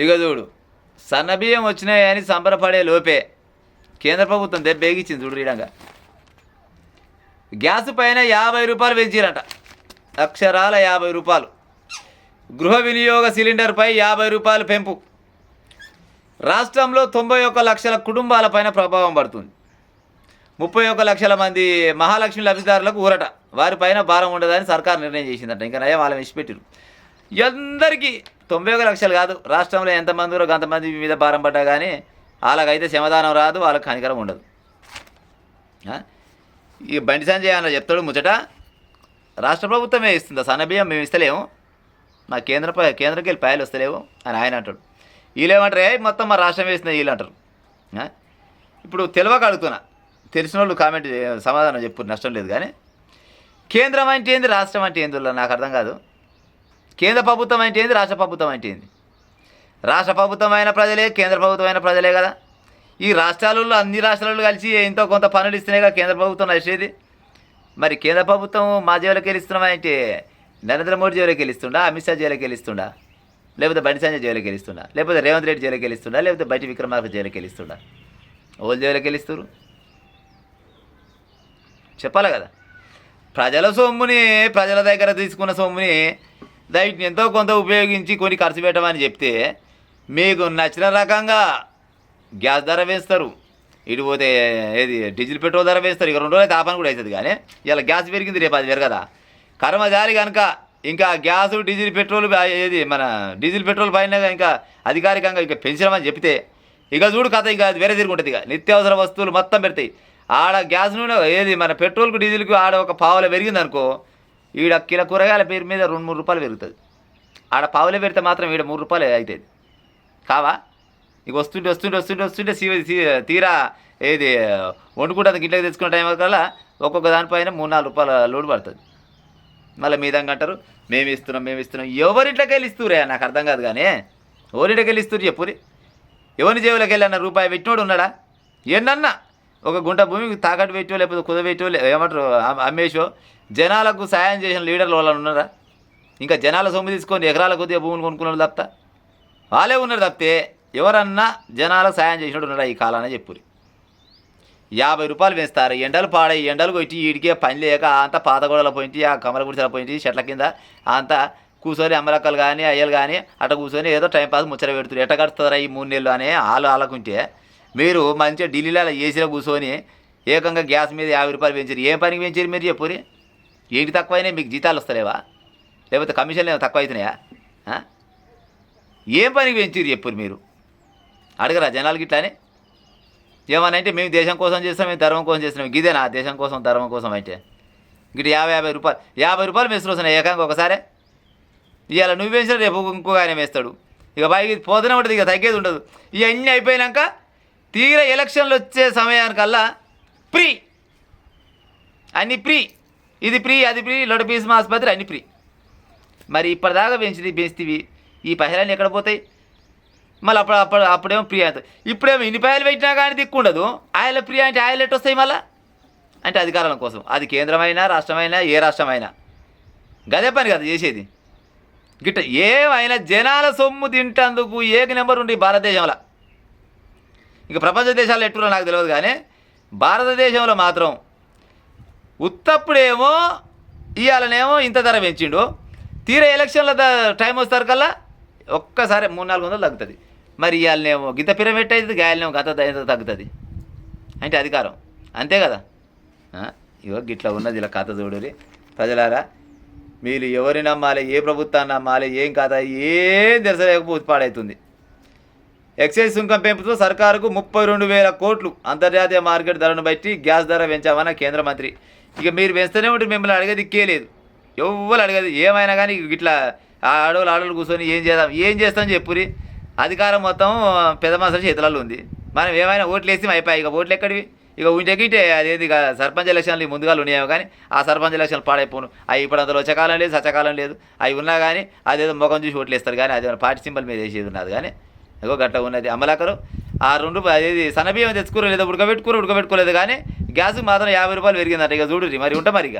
ఇక చూడు, సన్నబియ్యం వచ్చినాయని సంబరపడే లోపే కేంద్ర ప్రభుత్వం దెబ్బేగిచ్చింది చూడు రీడంగా. గ్యాస్ పైన 50 రూపాయలు పెంచిరట, అక్షరాల 50 రూపాయలు. గృహ వినియోగ సిలిండర్పై 50 రూపాయలు పెంపు. రాష్ట్రంలో 91 లక్షల కుటుంబాలపైన ప్రభావం పడుతుంది. 31 లక్షల మంది మహాలక్ష్మి లబ్ధిదారులకు ఊరట, వారిపైన భారం ఉండదని సర్కారు నిర్ణయం చేసిందట. ఇంకా నయం వాళ్ళని విడిచిపెట్టిరు. అందరికీ 91 లక్షలు కాదు, రాష్ట్రంలో ఎంతమంది ఊరో అంతమంది మీద భారం పడ్డా కానీ వాళ్ళకైతే శ్రమదానం రాదు, వాళ్ళకి హానికరం ఉండదు. ఈ బండి సంజయ్ అన్న చెప్తాడు ముచ్చట, రాష్ట్ర ప్రభుత్వమే ఇస్తుందా సన్నబియ్యం, మేము ఇస్తలేము, మా కేంద్రకి వెళ్ళి పాయలు వస్తలేవు అని ఆయన అంటాడు. వీళ్ళేమంటారు, మొత్తం మా రాష్ట్రం వేసింది వీళ్ళు అంటారు. ఇప్పుడు తెలియక అడుగుతున్నా, తెలిసిన వాళ్ళు కామెంట్ సమాధానం చెప్పు, నష్టం లేదు. కానీ కేంద్రం అంటే ఏంది, రాష్ట్రం అంటే ఏంది నాకు అర్థం కాదు. కేంద్ర ప్రభుత్వం అంటే ఏంది, రాష్ట్ర ప్రభుత్వం అంటే ఏంది? రాష్ట్ర ప్రభుత్వం అయిన ప్రజలే, కేంద్ర ప్రభుత్వం అయిన ప్రజలే కదా. ఈ రాష్ట్రాలలో అన్ని రాష్ట్రాలు కలిసి ఎంతో కొంత పనులు ఇస్తున్నాయి కదా కేంద్ర ప్రభుత్వం నడిచేది. మరి కేంద్ర ప్రభుత్వం మా జేబులోకి వెళ్ళిస్తున్నామంటే నరేంద్ర మోడీ జేబులోకి వెళ్ళిస్తుండా, అమిత్ షా జేబులోకి వెళ్ళిస్తుండా, లేకపోతే బండి సంజయ్ జైలుకి వెళ్ళిస్తుండా, లేకపోతే రేవంత్ రెడ్డి జైలుకి వెళ్ళిస్తుండా, లేకపోతే బయట విక్రమార్క జైలుకి వెళ్ళిస్తుండా? ఓళ్ళు జైలుకి వెళ్ళిస్తారు చెప్పాలి కదా. ప్రజల సొమ్ముని, ప్రజల దగ్గర తీసుకున్న సొమ్ముని దాన్ని ఎంతో కొంత ఉపయోగించి కొన్ని ఖర్చు పెట్టమని చెప్తే మీకు నచ్చిన రకంగా గ్యాస్ ధర వేస్తారు, ఇటు పోతే ఏది డీజిల్ పెట్రోల్ ధర వేస్తారు. ఇక 2 రోజులు అయితే ఆపని కూడా అవుతుంది. కానీ ఇలా గ్యాస్ పెరిగింది, రేపు అది పెరగదా? కర్మజాలి కనుక ఇంకా గ్యాసు డీజిల్ పెట్రోల్ ఏది మన డీజిల్ పెట్రోల్ పైన ఇంకా అధికారికంగా ఇంకా పెంచడమని చెప్తే ఇక చూడు కథ ఇంకా వేరే తిరుగుంటుంది. ఇక నిత్యావసర వస్తువులు మొత్తం పెడతాయి. ఆడ గ్యాస్ నూనె ఏది మన పెట్రోల్కు డీజిల్కు ఆడ ఒక పావుల పెరిగింది అనుకో, ఈడ కిలో కూరగాయల పేరు మీద 2-3 రూపాయలు పెరుగుతుంది. ఆడ పావులే పెడితే మాత్రం ఈడ 3 రూపాయలు అవుతుంది కావా? ఇక వస్తుంటే తీరా ఏది వండుకుంటే గిట్లకి తెచ్చుకునే టైం కల్లా ఒక్కొక్క దానిపైన 3-4 రూపాయల లోడ్ పడుతుంది. మళ్ళీ మీదంగా అంటారు మేము ఇస్తున్నాం. ఎవరింట్లోకి వెళ్ళి ఇస్తురే నాకు అర్థం కాదు. కానీ ఎవరింటికి వెళ్ళి ఇస్తురు చెప్పురి? ఎవరి జేబులోకి వెళ్ళి అన్న రూపాయి పెట్టినోడు ఉన్నాడా? ఏంటన్నా ఒక గుంట భూమికి తాకట్టు పెట్టో లేకపోతే కుదబెట్టో ఏమంటారు అమ్మేసో జనాలకు సాయం చేసిన లీడర్లు వాళ్ళు ఉన్నారా? ఇంకా జనాల సొమ్ము తీసుకొని ఎకరాల కొద్దిగా భూములు కొనుక్కున్నాడు తప్ప వాళ్ళే ఉన్నారు తప్పితే ఎవరన్నా జనాలకు సాయం చేసినట్టు ఉన్నాడా ఈ కాలానే చెప్పురి? 50 రూపాయలు వేస్తారు. ఎండలు పాడే ఎండలు కొట్టి ఈడికే పని లేక అంతా పాతగోడల పోయింటి, ఆ కమల గుడిసెల పోయింటి, చెట్ల కింద అంతా కూర్చొని అమ్మలక్కలు కానీ అయ్యలు కానీ అట్లా కూర్చొని ఏదో టైంపాస్ ముచ్చట పెడుతున్నారు. ఎట్ట కడుతుందా ఈ 3 నెలలు అనే ఆలకుంటే మీరు మంచిగా ఢిల్లీలో ఏసీలో కూర్చొని ఏకంగా గ్యాస్ మీద 50 రూపాయలు పెంచారు. ఏం పనికి పెంచారు మీరు చెప్పురి? ఏంటి తక్కువైనా మీకు జీతాలు వస్తలేవా? లేకపోతే కమిషన్లు ఏమో తక్కువ అవుతున్నాయా? ఏం పనికి పెంచారు చెప్పురు మీరు? అడగరా జనాలకి ఇట్లానే? ఏమనంటే మేము దేశం కోసం చేస్తాం, మేము ధర్మం కోసం చేస్తున్నాం. ఇదేనా దేశం కోసం ధర్మం కోసం అంటే? గిట్ 50 రూపాయలు 50 రూపాయలు వేస్తారు వస్తున్నాయి ఏకంగా ఒకసారి. ఇవాళ నువ్వు వేసినా రేపు ఇంకో ఆయన వేస్తాడు. ఇక పైకి పోతూనే ఉంటుంది, ఇక తగ్గేది ఉండదు. ఇవన్నీ అయిపోయాక తీరా ఎలక్షన్లు వచ్చే సమయానికల్లా ఫ్రీ, అన్నీ ఫ్రీ, ఇది ఫ్రీ అది ఫ్రీ, లొడ పీస్ ఆసుపత్రి అన్నీ ఫ్రీ. మరి ఇప్పటిదాకా పెంచితివి ఈ పైసలన్నీ ఎక్కడ పోతాయి? మళ్ళీ అప్పుడేమో ఫ్రీ అవుతుంది. ఇప్పుడేమో ఇన్ని పైసలు పెట్టినా కానీ దిక్కుండదు. ఆయన ఫ్రీ అంటే ఆయన ఎట్టు వస్తాయి మళ్ళీ? అంటే అధికారం కోసం. అది కేంద్రమైనా రాష్ట్రమైనా ఏ రాష్ట్రమైనా గదే పని కదా చేసేది. గిట్ట ఏమైనా జనాల సొమ్ము తింటందుకు ఏక నెంబర్ ఉండి భారతదేశంలో. ఇక ప్రపంచ దేశాల్లో ఎట్టులో నాకు తెలియదు. కానీ భారతదేశంలో మాత్రం ఉత్తప్పుడేమో ఇవాళనేమో ఇంత ధర పెంచిండు, తీరా ఎలక్షన్ల టైం వస్తారు కల్లా ఒక్కసారి 300-400 తగ్గుతుంది. మరి ఇవాళనేమో గింత పిరమిడ్ అవుతుంది, గాయాలనేమో గత తగ్గుతుంది. అంటే అధికారం అంతే కదా. ఇగో గిట్లా ఉన్నది ఇలా కథ చూడరి ప్రజలారా. మీరు ఎవరిని నమ్మాలి, ఏ ప్రభుత్వాన్ని నమ్మాలి, ఏం కథ ఏం తెరసలేకపోతే పాడవుతుంది. ఎక్సైజ్ సుంకం పెంపుతో సర్కారుకు 32,000 కోట్లు అంతర్జాతీయ మార్కెట్ ధరను బట్టి గ్యాస్ ధర పెంచామన్న కేంద్ర మంత్రి. ఇక మీరు పెంచుతూనే ఉంటే మిమ్మల్ని అడిగేది ఇక్కేలేదు, ఎవ్వరు అడిగేది. ఏమైనా కానీ ఇట్లా ఆడోళ్ళు కూర్చొని ఏం చేస్తాం చెప్పురి? అధికారం మొత్తం పెద్ద మనుషుల చేతులలో ఉంది. మనం ఏమైనా ఓట్లు వేసి అయిపోయాయి. ఇక ఓట్లు ఎక్కడివి? ఇక ఇంటకింటే అదేది ఇక సర్పంచ్ ఎలక్షన్లు ముందుగా ఉన్నాయేమో కానీ ఆ సర్పంచ్ ఎలక్షన్లు పాడైపోను. అవి ఇప్పుడు అందులో వచ్చకాలం లేదు, సచ్చకాలం లేదు. అవి ఉన్నా కానీ అదేదో ముఖం చూసి ఓట్లు వేస్తారు. కానీ అది పార్టీ సింబల్ మీద వేసేది ఉన్నది. కానీ ఇగో గట్ట ఉన్నది అమలాకరు. ఆ 2 అదేది సన్నబియ్యం తెచ్చుకోలేదు, ఉడకబెట్టుకోలేదు. కానీ గ్యాస్ మాత్రం 50 రూపాయలు పెరిగిందంట. ఇక చూడు మరి ఉంటా మరి ఇక.